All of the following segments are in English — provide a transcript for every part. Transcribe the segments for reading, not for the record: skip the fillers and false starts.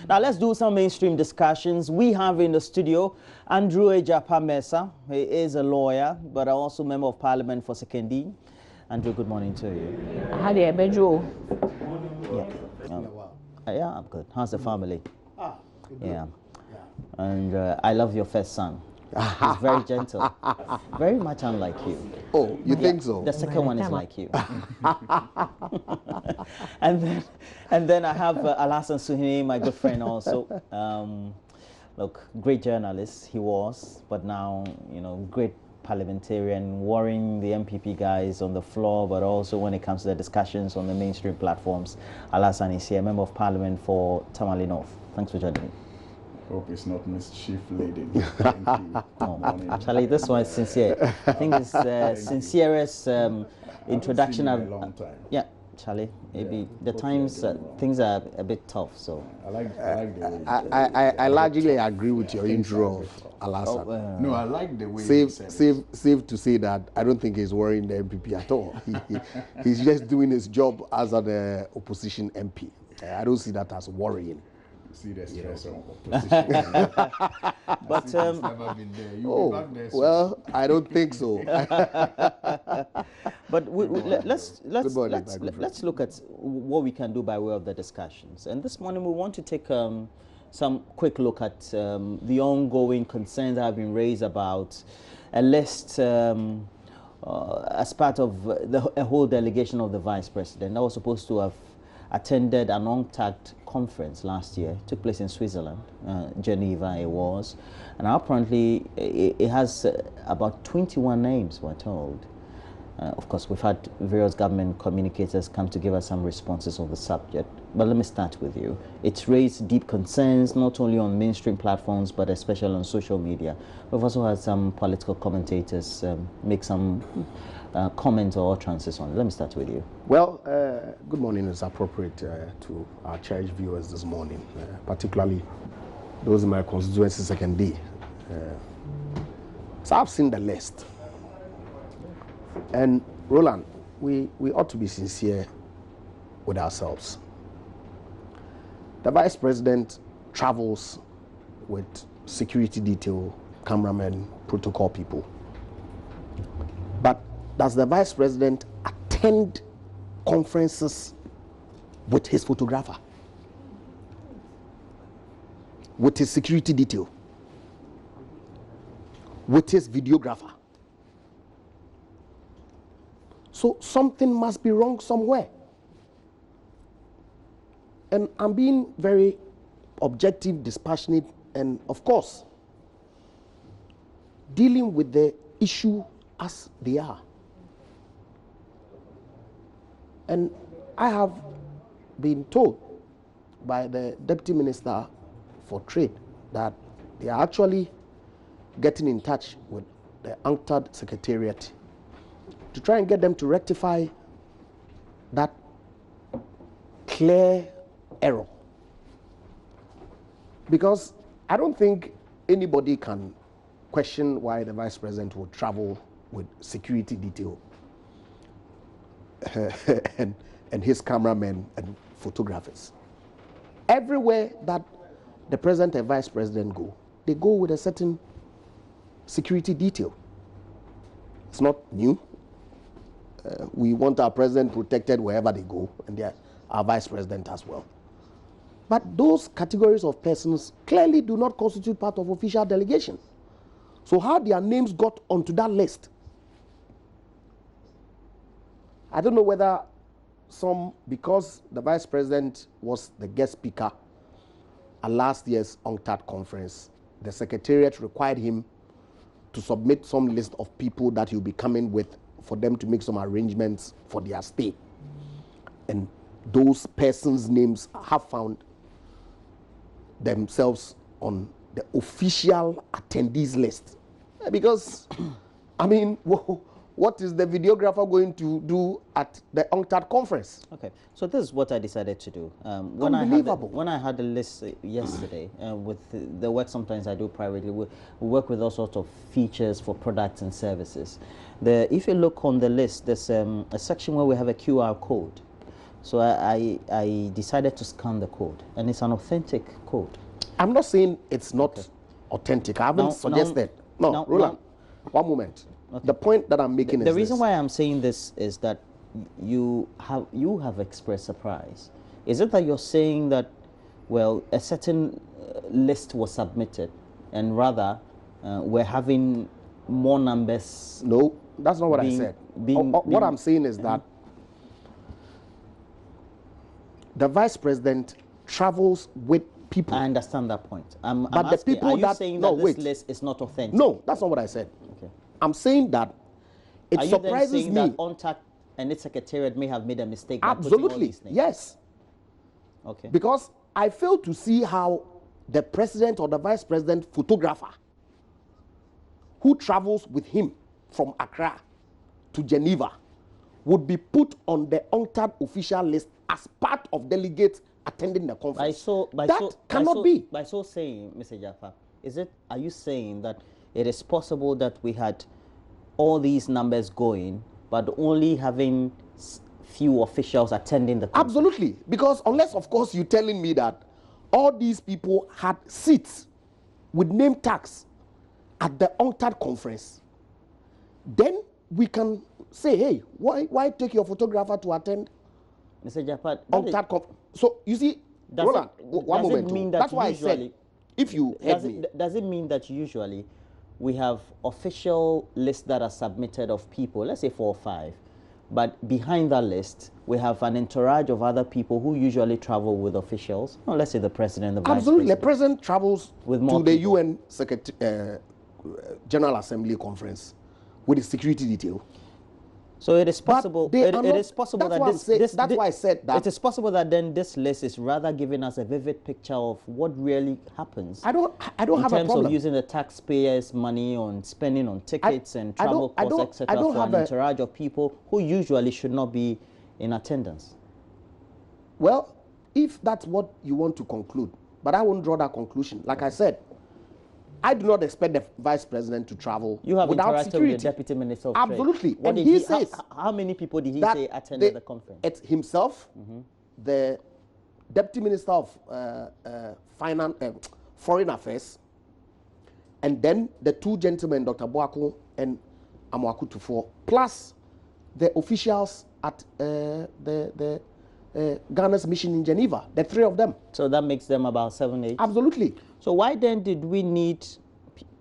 Now let's do some mainstream discussions. We have in the studio Andrew Ejapa Mesa. He is a lawyer, but also member of parliament for Sekendi. Andrew, good morning to you. How do you Bejo? Yeah, I'm good. How's the family? Good. Yeah. And I love your first son. He's very gentle, very much unlike you. Oh, you think so? The second one is like you. and then I have Alassane Suhini, my good friend also. Look, great journalist he was, but now, you know, great parliamentarian, worrying the MPP guys on the floor, but also when it comes to the discussions on the mainstream platforms. Alassane is here, member of parliament for Tamale North. Thanks for joining me. Hope it's not mischief laden. Thank you. Actually, this one is sincere. I think it's the sincerest introduction I've seen in a long time. Yeah, Charlie. Maybe the times things are a bit tough. So I like the way. I largely agree with your intro of Alassane. No, I like the way. Safe to say that I don't think he's worrying the MPP at all. He's just doing his job as an opposition MP. I don't see that as worrying. See the stress on opposition. But never been there. You'll be back there soon. Well, I don't think so. But let's look at what we can do by way of the discussions. And this morning we want to take some quick look at the ongoing concerns that have been raised about a list as part of a whole delegation of the Vice President that was supposed to have attended an UNCTAD conference last year. It took place in Switzerland, Geneva it was. And apparently it has about 21 names, we're told. Of course, we've had various government communicators come to give us some responses on the subject. But let me start with you. It's raised deep concerns, not only on mainstream platforms, but especially on social media. We've also had some political commentators make some comments or utterances on it. Let me start with you. Well, good morning is appropriate to our church viewers this morning, particularly those in my constituency Sekendi. So I've seen the list. And Roland, we ought to be sincere with ourselves. The Vice President travels with security detail, cameramen, protocol people. But does the Vice President attend conferences with his photographer, with his security detail, with his videographer? So something must be wrong somewhere. And I'm being very objective, dispassionate, and of course, dealing with the issue as they are. And I have been told by the Deputy Minister for Trade that they are actually getting in touch with the UNCTAD Secretariat to try and get them to rectify that clear error. Because I don't think anybody can question why the Vice President would travel with security detail and his cameramen and photographers. Everywhere that the President and Vice President go, they go with a certain security detail. It's not new. We want our President protected wherever they go, and our Vice President as well. But those categories of persons clearly do not constitute part of official delegation. So how their names got onto that list, I don't know whether because the Vice President was the guest speaker at last year's UNCTAD conference, the Secretariat required him to submit some list of people that he'll be coming with for them to make some arrangements for their stay. And those persons' names have found themselves on the official attendees list. Because, I mean, what is the videographer going to do at the UNCTAD conference? Okay, so this is what I decided to do. When I had the list yesterday, with the work sometimes I do privately, we work with all sorts of features for products and services. If you look on the list, there's a section where we have a QR code. So I decided to scan the code, and it's an authentic code. I'm not saying it's not authentic. I haven't suggested. No, Roland, one moment. Okay. The point that I'm making is the reason why I'm saying this is that you have expressed surprise. Is it that you're saying that, well, a certain list was submitted, and rather we're having more numbers? No, that's not what I said. What I'm saying is that the vice president travels with people. I understand that point. But I'm the asking, people are you that saying that this list is not authentic? No, that's not what I said. Okay. I'm saying that it surprises me. Are you then saying me that UNCTAD and its secretariat may have made a mistake? Absolutely. By putting all these names? Yes. Okay. Because I fail to see how the president or the vice president photographer who travels with him from Accra to Geneva would be put on the UNCTAD official list as part of delegates attending the conference. That cannot be. By so saying, Mr. Jaffa, are you saying that it is possible that we had all these numbers going, but only having few officials attending the conference? Absolutely. Because unless, of course, you're telling me that all these people had seats with name tags at the UNCTAD conference, then we can say, hey, why take your photographer to attend Mr. Jaffa, UNCTAD conference? So, you see, Roland, one moment. That's why I said, if you heard me. Does it mean that usually we have official lists that are submitted of people, let's say 4 or 5, but behind that list, we have an entourage of other people who usually travel with officials? No, let's say the president, the vice president. Absolutely. The president travels with more to the UN General Assembly conference with his security detail. So it is possible. It is possible that that's why I said that. It is possible that then this list is rather giving us a vivid picture of what really happens. I don't have a problem in terms of using the taxpayers' money on spending on tickets and travel costs, etc., for an entourage of people who usually should not be in attendance. Well, if that's what you want to conclude, but I won't draw that conclusion. Like I said, I do not expect the vice president to travel You have without interacted security. with the deputy minister of Trade. Absolutely. What and he says how many people did he say attended the conference? It's himself, the deputy minister of Foreign Affairs, and then the 2 gentlemen, Dr. Boako and Amwaku Tufo, plus the officials at Ghana's mission in Geneva, the 3 of them. So that makes them about 7, 8? Absolutely. So why then did we need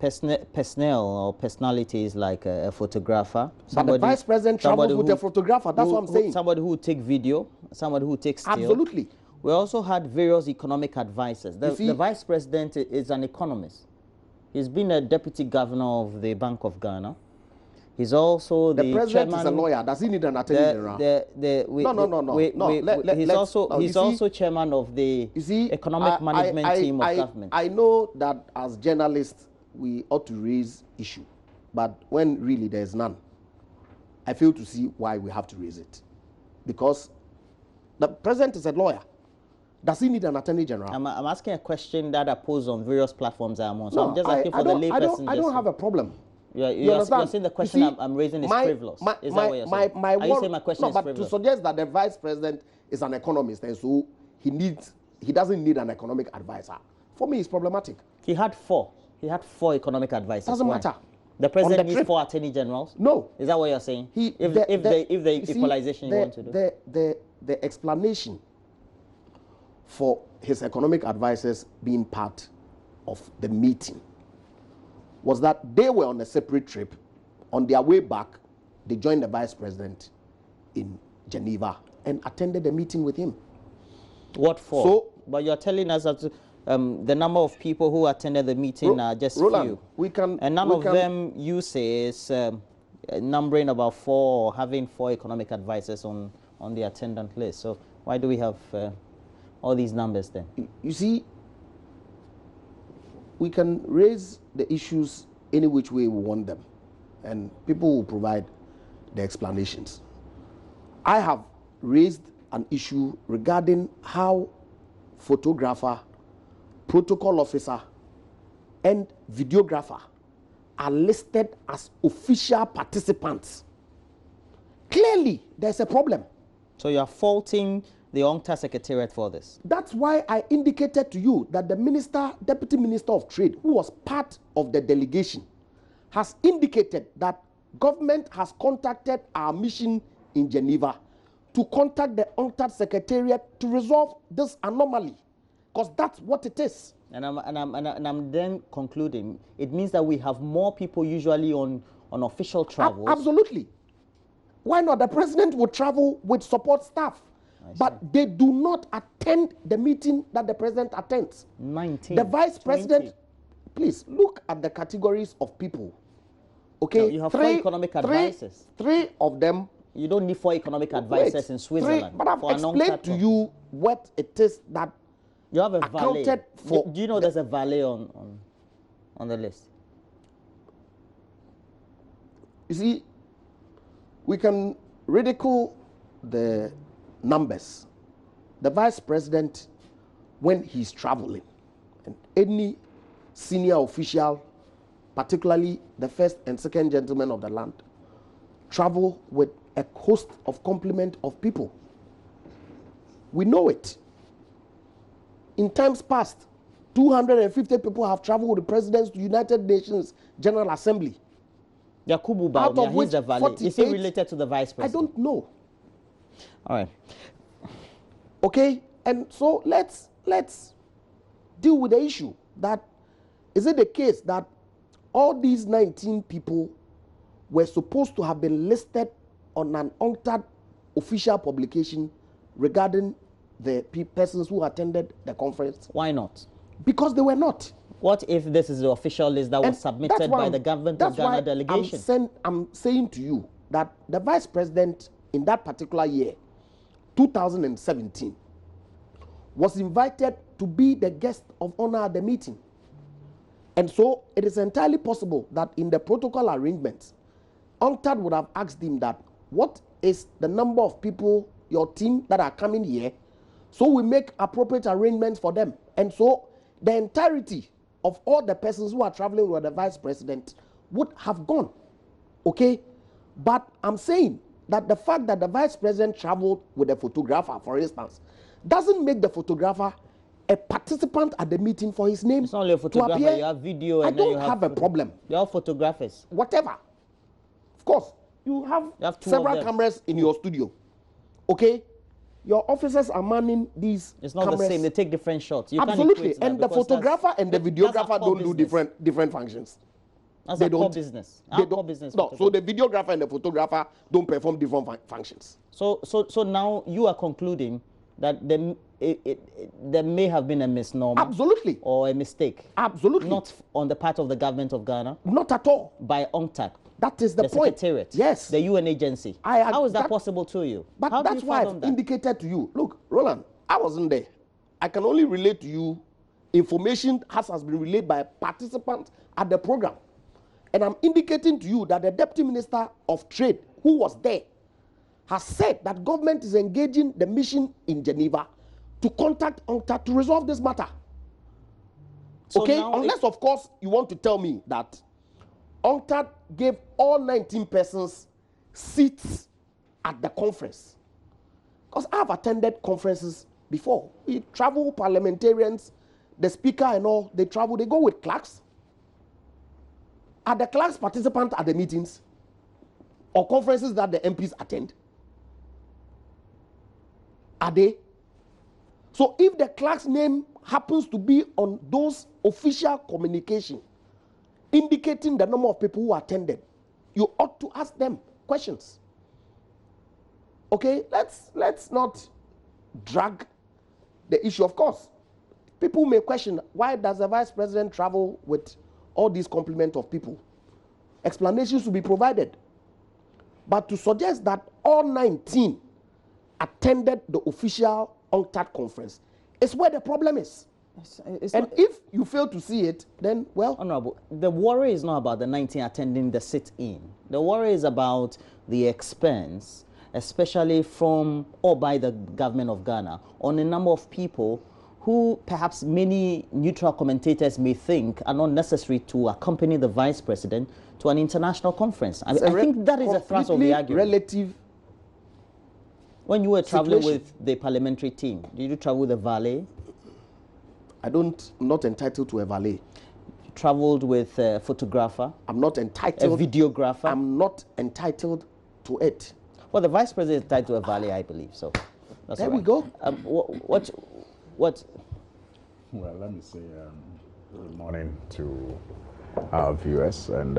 personnel or personalities like a photographer? But the vice president travels with a photographer. That's what I'm saying. Somebody who take video, somebody who takes still. Absolutely. We also had various economic advisors. The vice president is an economist. He's been a deputy governor of the Bank of Ghana. He's also the president chairman. Is a lawyer. Does he need an attorney general? No. He's also chairman of the economic management team of government. I know that as journalists we ought to raise issue, but when really there's none, I fail to see why we have to raise it, because the president is a lawyer. Does he need an attorney general? I'm asking a question that I pose on various platforms I'm on. So I'm just asking for the layperson. I don't have a problem. You're saying the question I'm raising is frivolous. Is that what you're saying? Are you saying my question is frivolous? But to suggest that the vice president is an economist and so he doesn't need an economic advisor, for me, it's problematic. He had 4. He had 4 economic advisors. Doesn't matter. The president needs 4 attorney generals? No. Is that what you're saying? If the equalization you want to do? The explanation for his economic advisors being part of the meeting was that they were on a separate trip. On their way back, they joined the vice president in Geneva and attended the meeting with him. What for? So, but you're telling us that the number of people who attended the meeting are just few. And none of them, you say, is numbering about 4 or having 4 economic advisors on the attendant list. So why do we have all these numbers then? You see, we can raise the issues any which way we want them, and people will provide the explanations. I have raised an issue regarding how photographer, protocol officer, and videographer are listed as official participants. Clearly, there's a problem. So you are faulting the UNCTAD Secretariat for this? That's why I indicated to you that the Deputy Minister of Trade, who was part of the delegation, has indicated that government has contacted our mission in Geneva to contact the UNCTAD Secretariat to resolve this anomaly, because that's what it is. And I'm then concluding, it means that we have more people usually on official travels. Absolutely. Why not? The president would travel with support staff, but they do not attend the meeting that the president attends. 19. The vice 20. president, please look at the categories of people. Okay, no, you have 4 economic advisors. Three of them. You don't need 4 economic advisors in Switzerland. But I've explained to you what it is that you have a valet. For. Do you know there's a valet on the list? You see, we can ridicule the numbers. The vice president, when he's traveling, and any senior official, particularly the first and second gentlemen of the land, travel with a host of complement of people. We know it. In times past, 250 people have traveled with the presidents to United Nations General Assembly. Yakubu Bawumia, he's the valet. Is he related to the vice president? I don't know. All right. Okay, and so let's deal with the issue. That is it the case that all these 19 people were supposed to have been listed on an UNCTAD official publication regarding the persons who attended the conference? Why not? Because they were not. What if this is the official list that was submitted by the government of Ghana delegation? I'm saying to you that the vice president in that particular year, 2017, was invited to be the guest of honor at the meeting. And so it is entirely possible that in the protocol arrangements, UNCTAD would have asked him that, what is the number of people, your team that are coming here, so we make appropriate arrangements for them. And so the entirety of all the persons who are traveling with the vice president would have gone. Okay? But I'm saying that the fact that the vice president traveled with a photographer, for instance, doesn't make the photographer a participant at the meeting for his name. It's not only a photographer, you have video. I don't have a problem. You have photographers. Whatever. Of course, you have several cameras in your studio. Okay? Your officers are manning these It's not cameras. the same. They take different shots. You Absolutely. And the photographer and the videographer don't do different functions. That's a core business. Core business. No, so the videographer and the photographer don't perform different functions. So now you are concluding that there may have been a misnomer. Absolutely. Or a mistake. Absolutely. Not on the part of the government of Ghana. Not at all. By UNCTAD. That is the point. Secretariat. Yes. The UN agency. How is that possible to you? But that's why I've indicated to you. Look, Roland, I wasn't there. I can only relate to you information has been relayed by participants at the program. And I'm indicating to you that the Deputy Minister of Trade, who was there, has said that government is engaging the mission in Geneva to contact UNCTAD to resolve this matter. So okay? Unless, of course, you want to tell me that UNCTAD gave all 19 persons seats at the conference. Because I've attended conferences before. We travel, parliamentarians, the speaker and all, they travel, they go with clerks. Are the clerks participants at the meetings or conferences that the MPs attend? Are they? So if the clerk's name happens to be on those official communication indicating the number of people who attended, you ought to ask them questions. Okay, let's not drag the issue. Of course, people may question, why does the vice president travel with all these complement of people? Explanations should be provided. But to suggest that all 19 attended the official UNCTAD conference is where the problem is. And if you fail to see it, then, well... Honorable, the worry is not about the 19 attending the sit-in. The worry is about the expense, especially from or by the government of Ghana, on a number of people who perhaps many neutral commentators may think are not necessary to accompany the vice president to an international conference. I think that is a thrust of the argument. Relative When you were traveling with the parliamentary team, did you travel with a valet? I'm not entitled to a valet. You traveled with a photographer? I'm not entitled. A videographer? I'm not entitled to it. Well, the vice president is entitled to a valet, I believe. So that's there right. we go. What? Well, let me say good morning to our viewers, and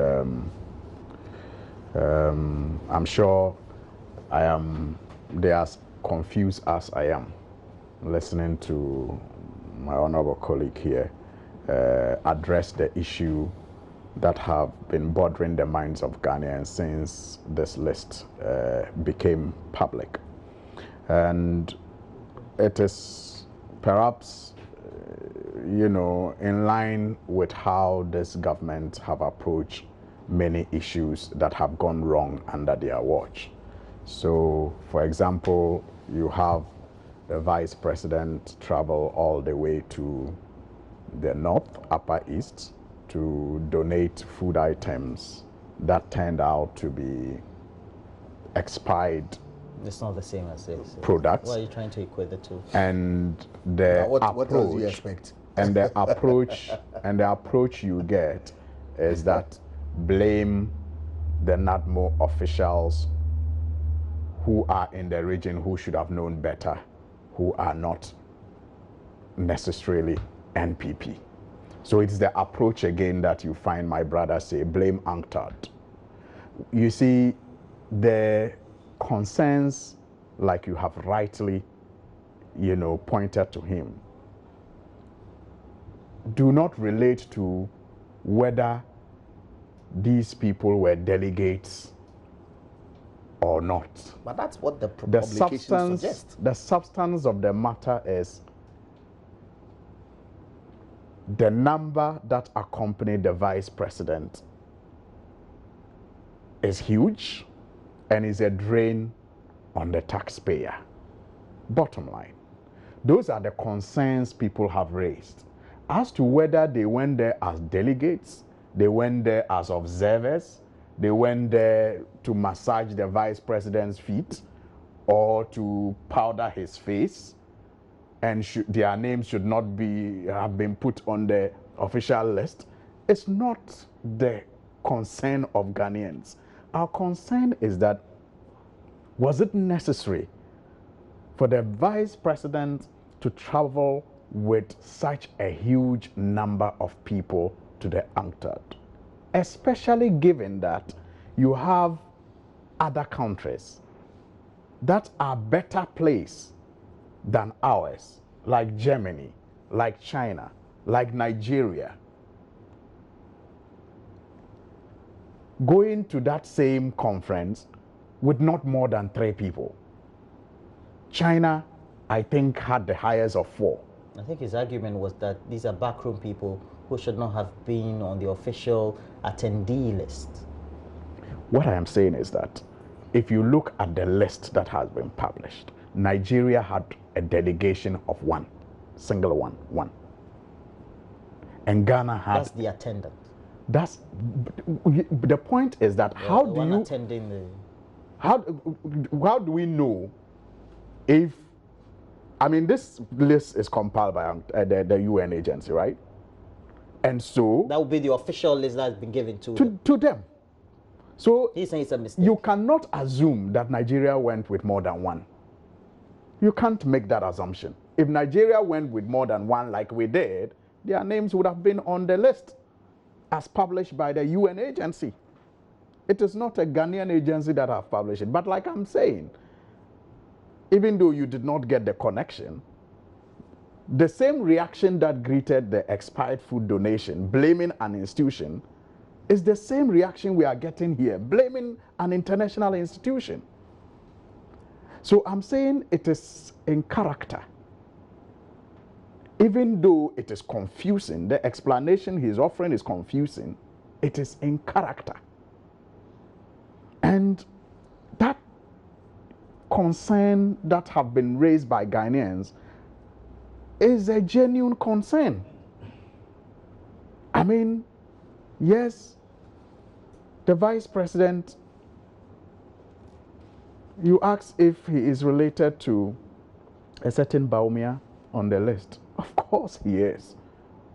I'm sure I am. They are as confused as I am, listening to my honorable colleague here address the issue that have been bothering the minds of Ghanaians since this list became public. And it is perhaps, in line with how this government have approached many issues that have gone wrong under their watch. So, for example, you have the vice president travel all the way to the north, Upper East, to donate food items that turned out to be expired. It's not the same as this. Products. Why are you trying to equate the two? And the what approach, else do you expect? And the approach you get is that blame the NADMO officials who are in the region who should have known better, who are not necessarily NPP. So it's the approach again that you find my brother say, blame UNCTAD. You see, the concerns, like you have rightly, pointed to him, do not relate to whether these people were delegates or not. But that's what the publication suggests. The substance of the matter is the number that accompanied the vice president is huge and is a drain on the taxpayer. Bottom line. Those are the concerns people have raised. As to whether they went there as delegates, they went there as observers, they went there to massage the vice president's feet or to powder his face, and their names should not have been put on the official list. It's not the concern of Ghanaians. Our concern is that, was it necessary for the vice president to travel with such a huge number of people to the UNCTAD? Especially given that you have other countries that are better placed than ours, like Germany, like China, like Nigeria, going to that same conference with not more than 3 people. China, I think, had the highest of 4. I think his argument was that these are backroom people who should not have been on the official attendee list. What I am saying is that if you look at the list that has been published, Nigeria had a delegation of 1, single one. And Ghana had... That's the attendant. That's... The point is that how do you... attending the... How do we know if... I mean, this list is compiled by the UN agency, right? And so... That would be the official list that has been given to them. So... He's saying it's a mistake. You cannot assume that Nigeria went with more than 1. You can't make that assumption. If Nigeria went with more than 1 like we did, their names would have been on the list as published by the UN agency. It is not a Ghanaian agency that have published it. But like I'm saying, even though you did not get the connection, the same reaction that greeted the expired food donation, blaming an institution, is the same reaction we are getting here, blaming an international institution. So I'm saying it is in character. Even though it is confusing, the explanation he's offering is confusing, it is in character. And that concern that have been raised by Ghanaians is a genuine concern. I mean, yes, the vice president You ask if he is related to a certain Bawumia on the list. Of course he is.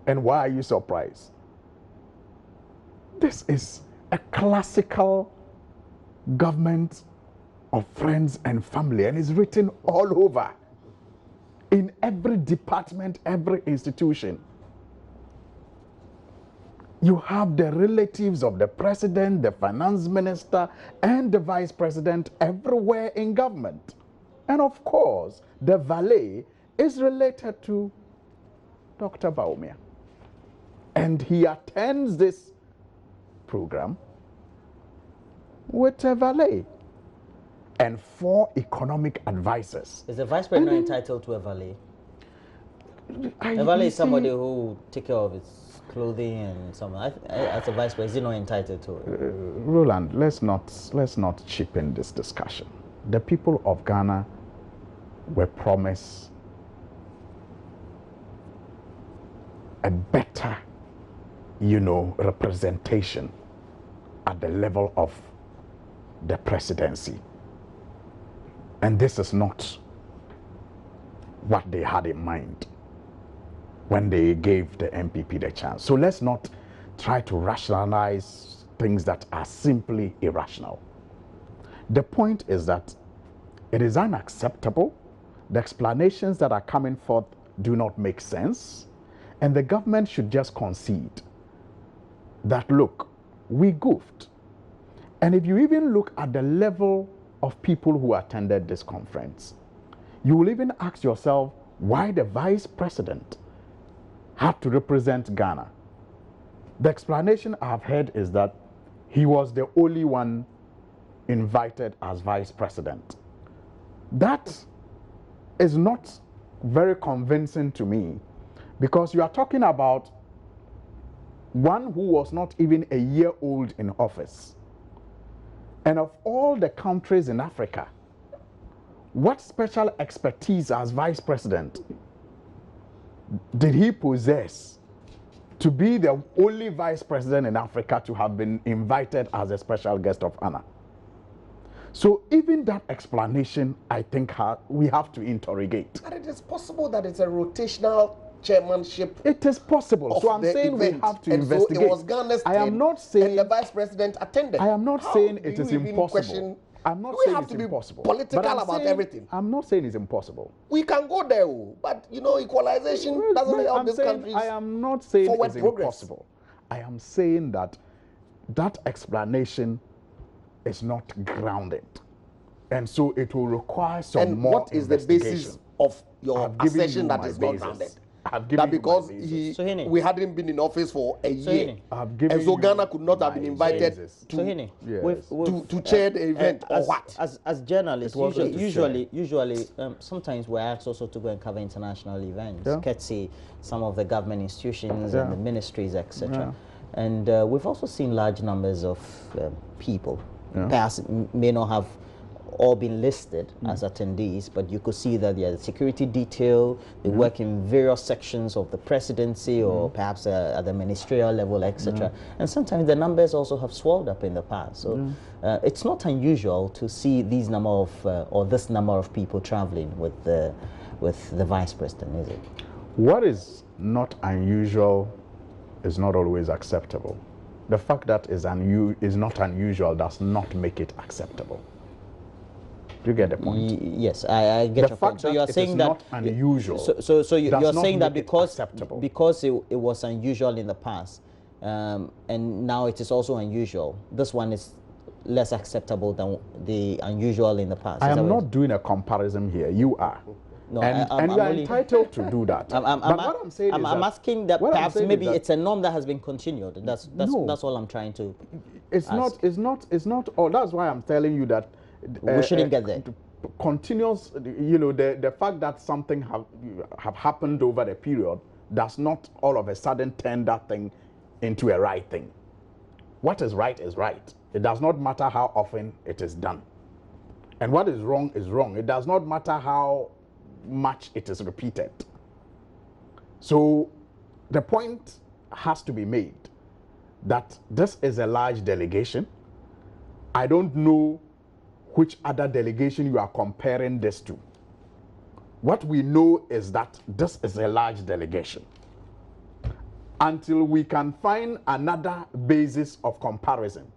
And why are you surprised? This is a classical government of friends and family, and it's written all over in every department, every institution. You have the relatives of the president, the finance minister, and the vice president everywhere in government. And of course, the valet is related to Dr. Bawumia. And he attends this program with a valet and 4 economic advisors. Is the vice president entitled to a valet? A valet is somebody who takes care of his clothing and something. As a vice president, is he not entitled to it? Roland, let's not cheapen this discussion. The people of Ghana were promised a better, representation at the level of the presidency. And this is not what they had in mind when they gave the MPP the chance. So let's not try to rationalize things that are simply irrational. The point is that it is unacceptable. The explanations that are coming forth do not make sense. And the government should just concede that, look, we goofed. And if you even look at the level of people who attended this conference, you will even ask yourself why the vice president had to represent Ghana. The explanation I've heard is that he was the only one invited as vice president. That is not very convincing to me, because you are talking about one who was not even a year old in office. And of all the countries in Africa, what special expertise as vice president did he possess to be the only vice president in Africa to have been invited as a special guest of honor? So even that explanation, I think we have to interrogate. But it is possible that it's a rotational chairmanship. It is possible. So I'm saying we have to investigate. So it was Ghana's I am not saying, and the vice president attended. I am not saying it is impossible. I'm not saying it's impossible. Political about everything. I'm not saying it's impossible. We can go there, but equalization doesn't help this country. I am not saying it's impossible. I am saying that that explanation is not grounded, and so it will require some more what is the basis of your assertion that is not grounded? That because we hadn't been in office for a year, and so Ghana could not have been invited to chair the event, or what? As journalists, usually, sometimes we're asked also to go and cover international events, courtesy some of the government institutions and the ministries, etc. And we've also seen large numbers of people, perhaps may not have all been listed as attendees, but you could see that the security detail, they work in various sections of the presidency or perhaps at the ministerial level, etc. And sometimes the numbers also have swelled up in the past. So it's not unusual to see these number of or this number of people traveling with the vice president, is it? What is not unusual is not always acceptable. The fact that is not unusual does not make it acceptable. Do you get the point? Yes, I get your point. So you are saying that not unusual. So you're saying that because it was unusual in the past, and now it is also unusual, this one is less acceptable than the unusual in the past. I am not doing a comparison here. You are. No, and you are entitled to do that. What I'm saying is I'm asking that perhaps maybe it's a norm that has been continued. That's all I'm trying to. It's not. Oh, that's why I'm telling you that. We shouldn't get there. Continuous, the fact that something have happened over the period does not all of a sudden turn that thing into a right thing. What is right is right. It does not matter how often it is done. And what is wrong is wrong. It does not matter how much it is repeated. So the point has to be made that this is a large delegation. I don't know which other delegation you are comparing this to. What we know is that this is a large delegation. Until we can find another basis of comparison.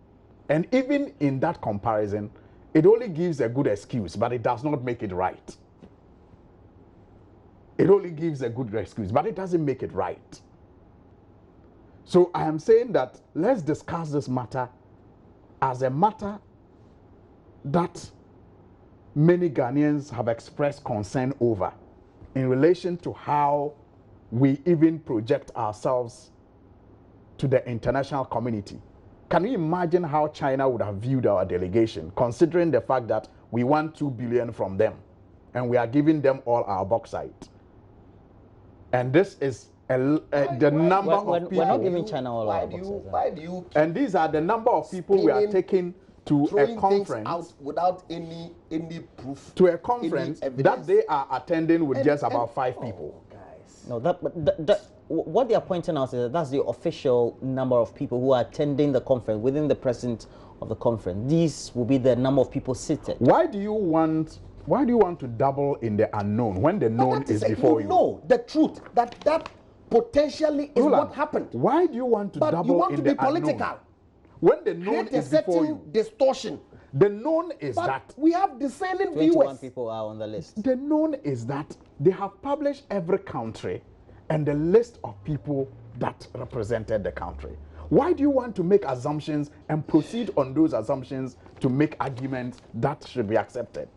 And even in that comparison, it only gives a good excuse, but it does not make it right. It only gives a good excuse, but it doesn't make it right. So I am saying that let's discuss this matter as a matter that many Ghanaians have expressed concern over in relation to how we even project ourselves to the international community. Can you imagine how China would have viewed our delegation, considering the fact that we want 2 billion from them and we are giving them all our bauxite? And this is the number of people. We're not giving China all our bauxite. Why do you and these are the number of people we are taking to a conference out without any proof, to a conference that they are attending with just about 5 people. Guys. No, what they are pointing out is that that's the official number of people who are attending the conference within the president of the conference. These will be the number of people seated. Why do you want to dabble in the unknown when the known is before you? You know the truth that potentially is what happened. Why do you want to dabble in the unknown? Political. When the known is before you. Distortion. The known is that we have discerning 21 viewers. people are on the list. The known is that they have published every country and the list of people that represented the country. Why do you want to make assumptions and proceed on those assumptions to make arguments that should be accepted?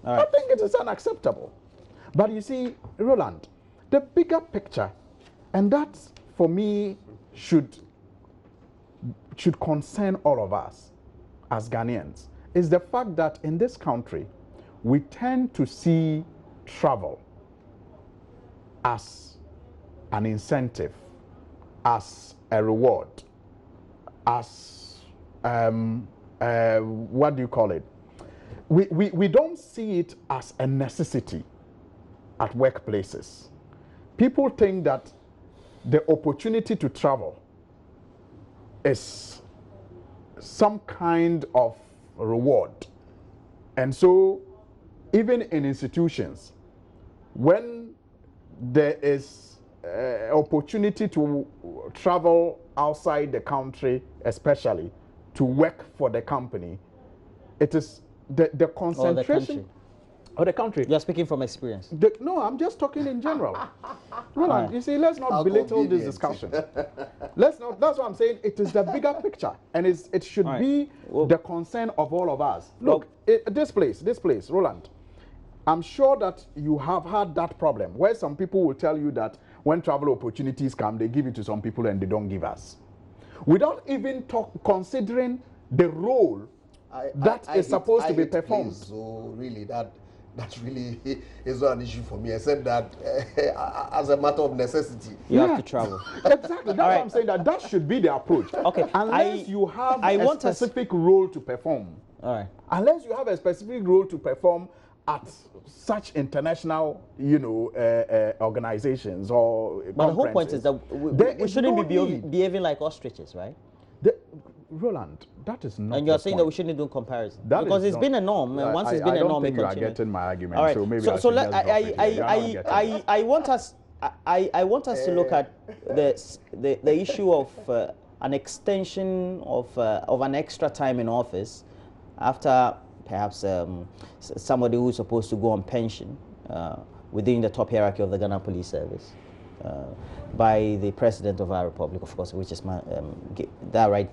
All right. I think it is unacceptable. But you see, Roland, the bigger picture, and that for me should concern all of us as Ghanaians, is the fact that in this country, we tend to see travel as an incentive, as a reward, as, what do you call it? We don't see it as a necessity at workplaces. People think that the opportunity to travel is some kind of reward. And so, even in institutions, when there is opportunity to travel outside the country, especially to work for the company, it is the concentration of the country. You're speaking from experience. No, I'm just talking in general. Roland, you see, let's not belittle this discussion. Let's not. That's what I'm saying. It is the bigger picture, and it should be the concern of all of us. Look, this place, Roland. I'm sure that you have had that problem where some people will tell you that when travel opportunities come, they give it to some people and they don't give us, without even considering the role that is supposed to be performed. So really, that really is not an issue for me, except that as a matter of necessity, you have to travel. Exactly. That's what I'm saying. That should be the approach. Okay. Unless you have a specific role to perform. All right. Unless you have a specific role to perform at such international, organizations or But the whole point is that we shouldn't be behaving like ostriches, right? Roland, that is not. And you're saying that we shouldn't do comparison because it's been a norm, and once it's been a norm, I don't think you are getting my argument. All right. So maybe I want us to look at the issue of an extension of an extra time in office after perhaps somebody who's supposed to go on pension within the top hierarchy of the Ghana Police Service by the President of our Republic, of course, which is that right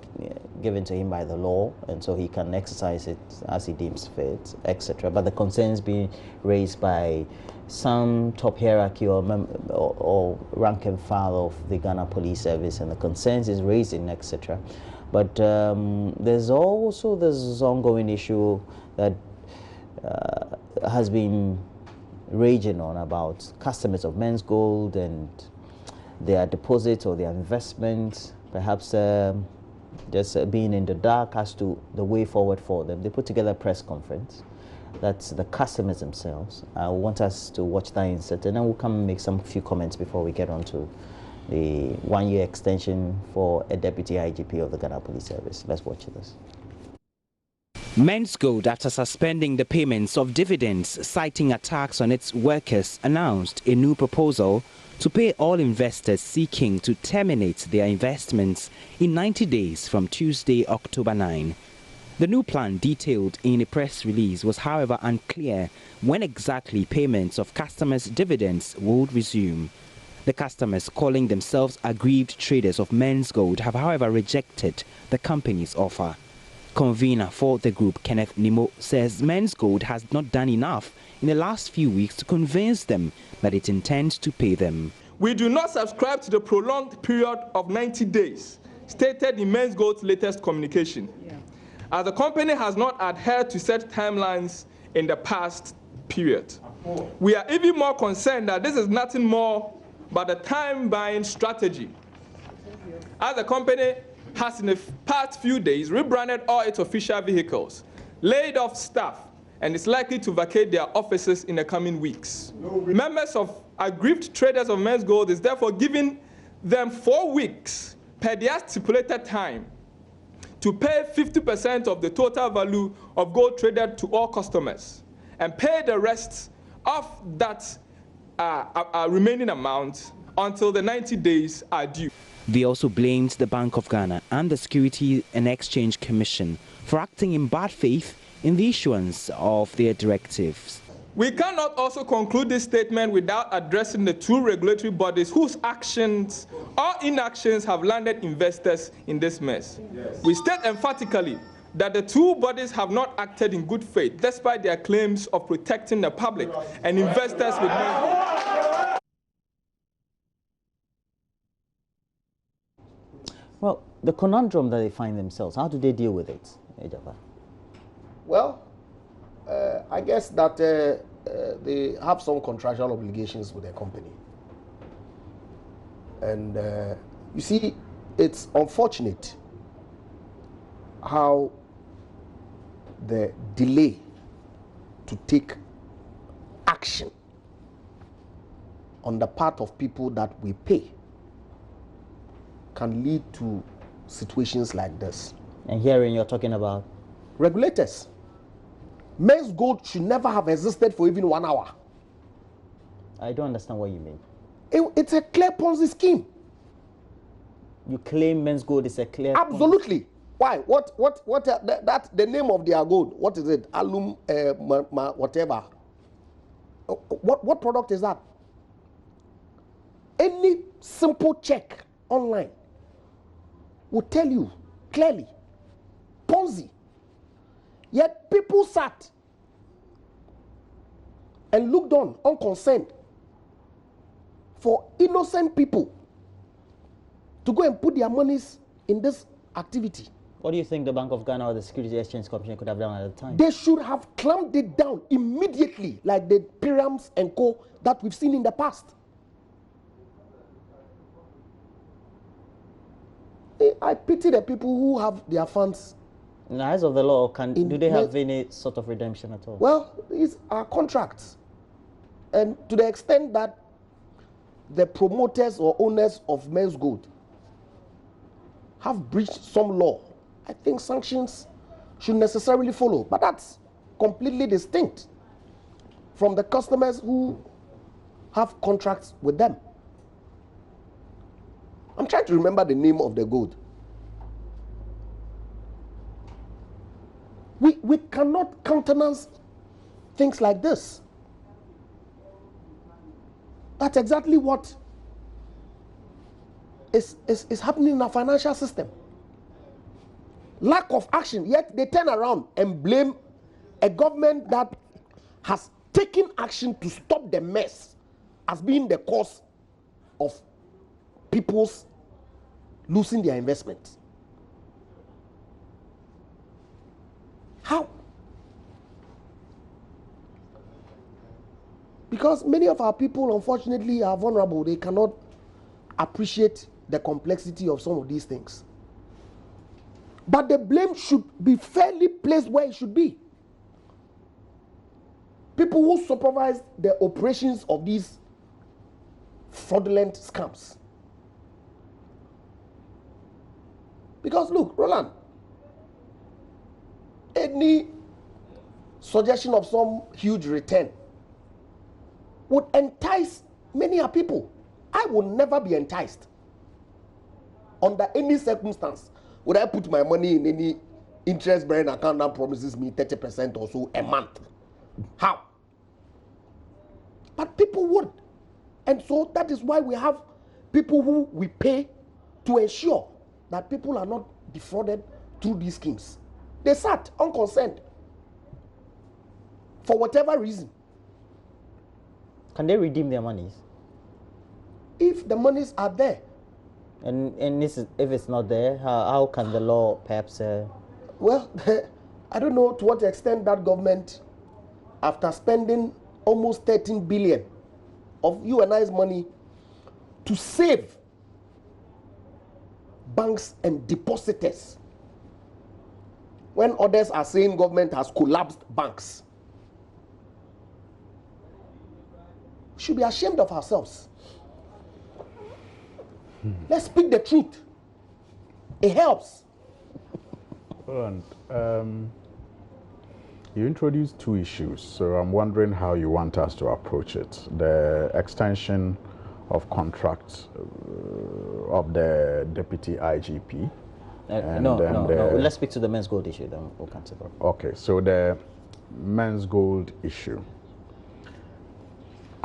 given to him by the law, and so he can exercise it as he deems fit, etc. But the concerns being raised by some top hierarchy or rank and file of the Ghana Police Service, and the concerns is raising, etc. But there's also this ongoing issue that has been raging on about customers of men's gold and their deposits or their investments, perhaps just being in the dark as to the way forward for them. They put together a press conference. That's the customers themselves. I want us to watch that insert, and then we'll come and make some few comments before we get on to the 1-year extension for a deputy IGP of the Ghana Police Service. Let's watch this. Men's Gold, after suspending the payments of dividends, citing attacks on its workers, announced a new proposal to pay all investors seeking to terminate their investments in 90 days from Tuesday, October 9. The new plan, detailed in a press release, was however unclear when exactly payments of customers' dividends would resume. The customers, calling themselves aggrieved traders of Men's Gold, have however rejected the company's offer. Convener for the group, Kenneth Nimo, says Men's Gold has not done enough in the last few weeks to convince them that it intends to pay them. We do not subscribe to the prolonged period of 90 days stated in Men's Gold's latest communication, as the company has not adhered to such timelines in the past period. We are even more concerned that this is nothing more but a time-buying strategy, as the company has in the past few days rebranded all its official vehicles, laid off staff, and is likely to vacate their offices in the coming weeks. Members of aggrieved traders of Men's Gold is therefore giving them 4 weeks per their stipulated time to pay 50% of the total value of gold traded to all customers and pay the rest of that remaining amount until the 90 days are due. They also blamed the Bank of Ghana and the Securities and Exchange Commission for acting in bad faith in the issuance of their directives. We cannot also conclude this statement without addressing the two regulatory bodies whose actions or inactions have landed investors in this mess. Yes. We state emphatically that the two bodies have not acted in good faith despite their claims of protecting the public and investors with money. Well, the conundrum that they find themselves, how do they deal with it, Ejaba? Well, I guess that they have some contractual obligations with their company. And you see, it's unfortunate how the delay to take action on the part of people that we pay can lead to situations like this. And herein you're talking about? Regulators. Men's Gold should never have existed for even 1 hour. I don't understand what you mean. It's a clear Ponzi scheme. You claim Men's Gold is a clear Absolutely. Ponzi. Why? That the name of their gold, what is it? Alum, whatever. What product is that? Any simple check online will tell you clearly, Ponzi. Yet people sat and looked on unconcerned for innocent people to go and put their monies in this activity. What do you think the Bank of Ghana or the Securities Exchange Commission could have done at the time? They should have clamped it down immediately, like the Pyrams and Co. that we've seen in the past. I pity the people who have their funds. In the eyes of the law, do they have any sort of redemption at all? Well, these are contracts. And to the extent that the promoters or owners of Men's Gold have breached some law, I think sanctions should necessarily follow. But that's completely distinct from the customers who have contracts with them. I'm trying to remember the name of the gold. We cannot countenance things like this. That's exactly what is happening in our financial system. Lack of action, yet they turn around and blame a government that has taken action to stop the mess as being the cause of people's losing their investments. How? Because many of our people, unfortunately, are vulnerable. They cannot appreciate the complexity of some of these things. But the blame should be fairly placed where it should be. People who supervise the operations of these fraudulent scams. Because look, Roland, any suggestion of some huge return would entice many people. I will never be enticed. Under any circumstance, would I put my money in any interest-bearing account that promises me 30% or so a month? How? But people would. And so that is why we have people who we pay to ensure that people are not defrauded through these schemes. They sat unconcerned for whatever reason. Can they redeem their monies? If the monies are there. And if it's not there, how can the law perhaps... Well, I don't know to what extent that government, after spending almost 13 billion of you and I's money to save banks and depositors, when others are saying government has collapsed banks, we should be ashamed of ourselves. Let's speak the truth. It helps. And you introduced two issues, so I'm wondering how you want us to approach it. The extension of contracts of the deputy IGP. No. Let's speak to the men's gold issue, then we'll consider. Okay, so the men's gold issue.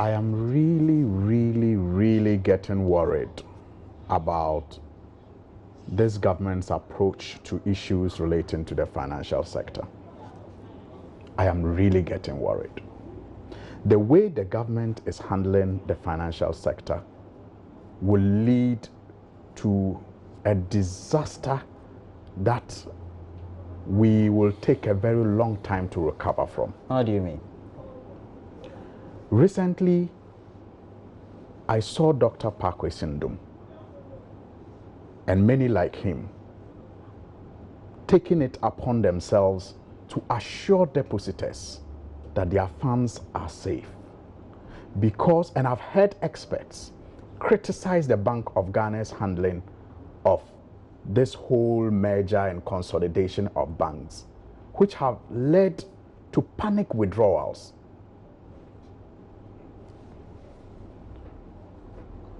I am really getting worried about this government's approach to issues relating to the financial sector. I am really getting worried. The way the government is handling the financial sector will lead to a disaster that we will take a very long time to recover from. How do you mean? Recently, I saw Dr. Parkway Sindum and many like him taking it upon themselves to assure depositors that their funds are safe. Because, and I've heard experts criticize the Bank of Ghana's handling of this whole merger and consolidation of banks, which have led to panic withdrawals.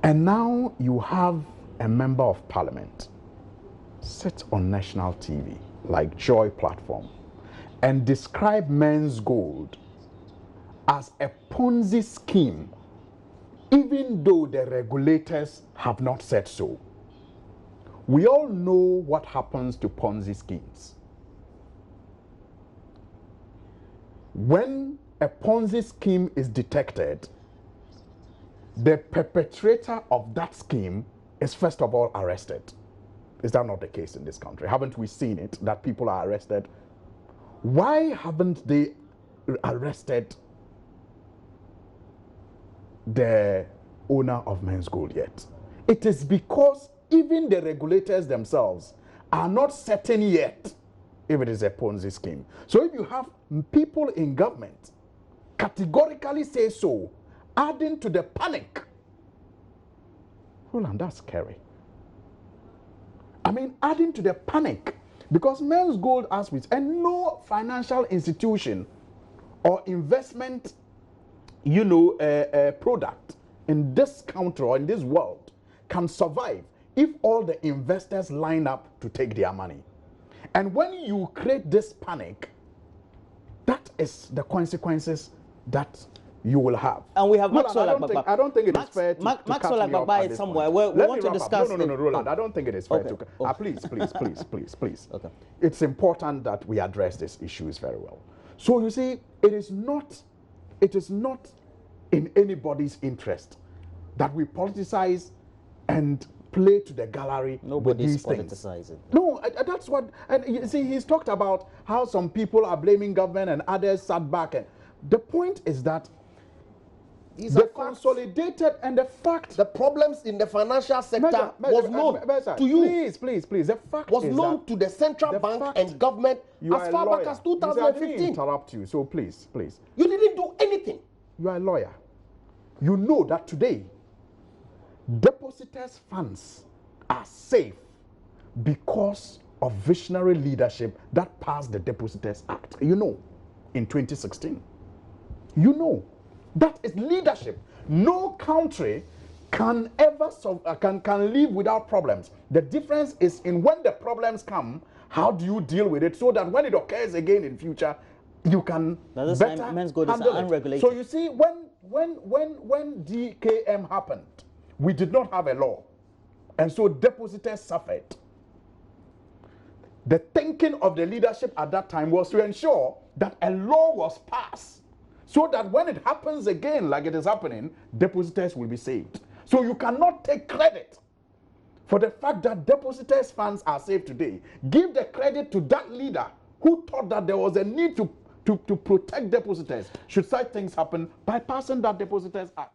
And now you have a member of parliament sit on national TV like Joy platform and describe men's gold as a Ponzi scheme, even though the regulators have not said so. We all know what happens to Ponzi schemes. When a Ponzi scheme is detected, the perpetrator of that scheme is first of all arrested. Is that not the case in this country? Haven't we seen it, that people are arrested? Why haven't they arrested the owner of men's gold yet? It is because even the regulators themselves are not certain yet if it is a Ponzi scheme. So if you have people in government categorically say so, adding to the panic, Roland, that's scary. I mean, adding to the panic, because men's gold as with, and no financial institution or investment, product in this country or in this world can survive if all the investors line up to take their money. And when you create this panic, that is the consequences that you will have. And we have Maxwell Agbagba. I don't think it is fair to Maxwell Agbagba is somewhere. We want to discuss. No, Roland. I don't think it is fair to. Please. Okay. It's important that we address these issues very well. So you see, it is not in anybody's interest that we politicize and play to the gallery. Nobody's politicizing. No, that's what. And you see, he's talked about how some people are blaming government and others sat back. And the point is that the consolidated and the fact, the problems in the financial sector was known to you. Please. The fact was known to the central bank and government as far back as 2015. I didn't interrupt you, so please. You didn't do anything. You are a lawyer. You know that today, depositors' funds are safe because of visionary leadership that passed the Depositors Act, you know, in 2016. You know, that is leadership. No country can ever can live without problems. The difference is in when the problems come, how do you deal with it so that when it occurs again in future, you can better handle it. So you see, when DKM happened, we did not have a law, and so depositors suffered. The thinking of the leadership at that time was to ensure that a law was passed so that when it happens again, like it is happening, depositors will be saved. So you cannot take credit for the fact that depositors' funds are saved today. Give the credit to that leader who thought that there was a need to protect depositors should such things happen by passing that Depositors Act.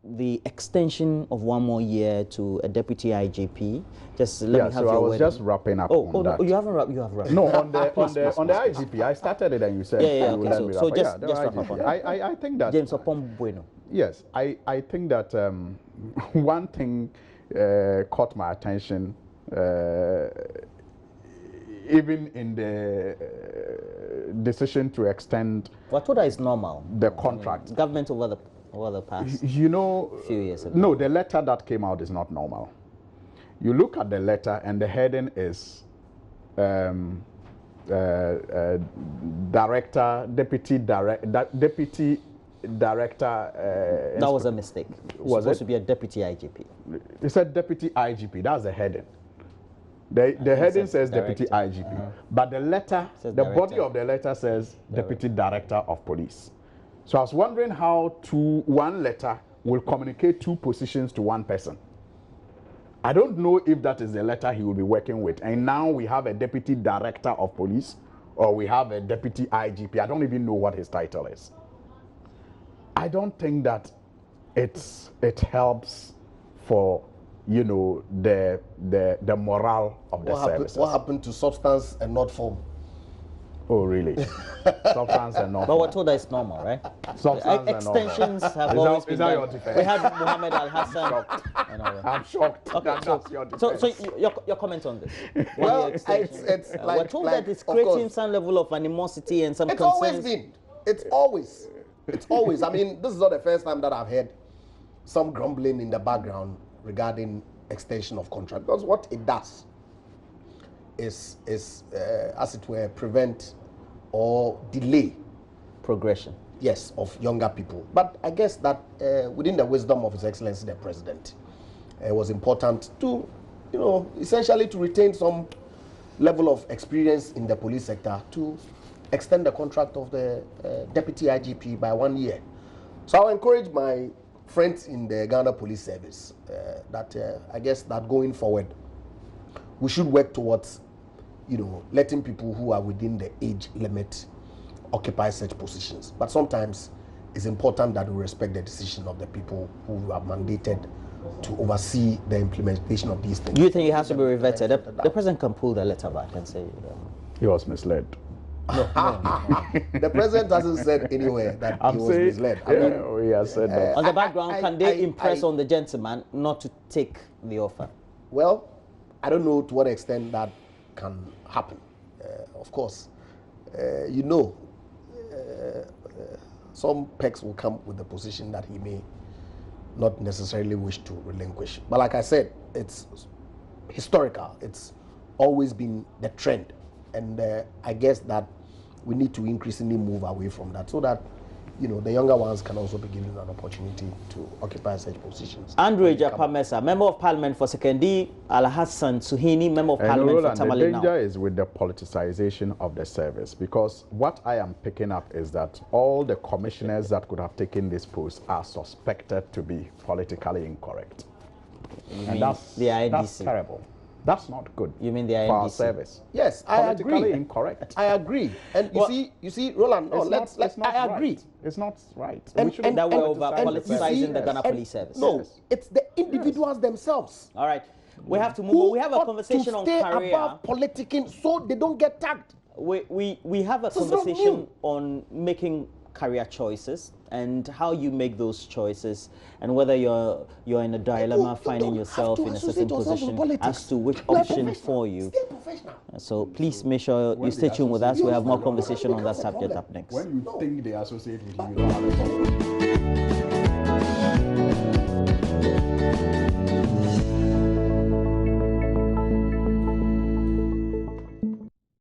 The extension of 1 more year to a deputy IGP. Just let me have your I was word. just wrapping up on that. Oh, you haven't wrapped. You have wrapped. No, on the IGP, I started it and you said okay. So just wrap up on that. I think that James Opon Bueno. Yes, I think that one thing caught my attention, even in the decision to extend. What is normal? The contract. Government over the past. You know, few years ago. No, the letter that came out is not normal. You look at the letter and the heading is deputy director. That was a mistake. It's supposed to be a deputy IGP. It said deputy IGP. That's the heading. The heading says deputy IGP, but the letter, the body of the letter says deputy director of police. So I was wondering how one letter will communicate two positions to one person. I don't know if that is the letter he will be working with. And now we have a deputy director of police, or we have a deputy IGP. I don't even know what his title is. I don't think that it helps for, you know, the morale of the services. What happened to substance and not form? Oh, really? Substance and not But we're told that it's normal, right? Substance extensions have always been done. We had Mohammed Al Hassan. I'm shocked. Okay, so your comment on this? Well, it's like, we're told that it's creating some level of animosity and some concerns. Always been. It's always. I mean, this is not the first time that I've heard some grumbling in the background regarding extension of contract, because what it does is as it were, prevent or delay progression. Yes, of younger people. But I guess that within the wisdom of His Excellency the President, it was important to, you know, essentially to retain some level of experience in the police sector to extend the contract of the deputy IGP by 1 year. So I'll encourage my friends in the Ghana Police Service that I guess that going forward, we should work towards, you know, letting people who are within the age limit occupy such positions. But sometimes it's important that we respect the decision of the people who are mandated to oversee the implementation of these things. Do you think it has to be reverted? The president can pull the letter back and say he was misled. No. The president hasn't said anywhere that he was misled. I mean, he has said that. On the background, can they impress on the gentleman not to take the offer? Well, I don't know to what extent that can happen. Of course, you know, some pecs will come with the position that he may not necessarily wish to relinquish. But like I said, it's historical. It's always been the trend. And I guess that we need to increasingly move away from that so that, you know, the younger ones can also be given an opportunity to occupy such positions. Andrew Japamesa, Member of Parliament for Sekendi, Al Hassan Suhini, Member of Parliament for Tamale. The danger is with the politicization of the service, because what I am picking up is that all the commissioners that could have taken this post are suspected to be politically incorrect. And that's terrible. That's not good. You mean the INDC? For our service? Yes, I agree. Politically incorrect. I agree. And you see, Roland. No, I agree. It's not right. And that we're over politicizing the Ghana Police Service. No, it's the individuals themselves. All right, we have to move. We have a conversation on career. Stay above politicking so they don't get tagged. We have a conversation on making career choices and how you make those choices, and whether you're in a dilemma, finding yourself in a certain position as to which option for you. So please make sure you stay tuned with us. We have more conversation on that subject up next. When you think they associate with you, you don't have a problem.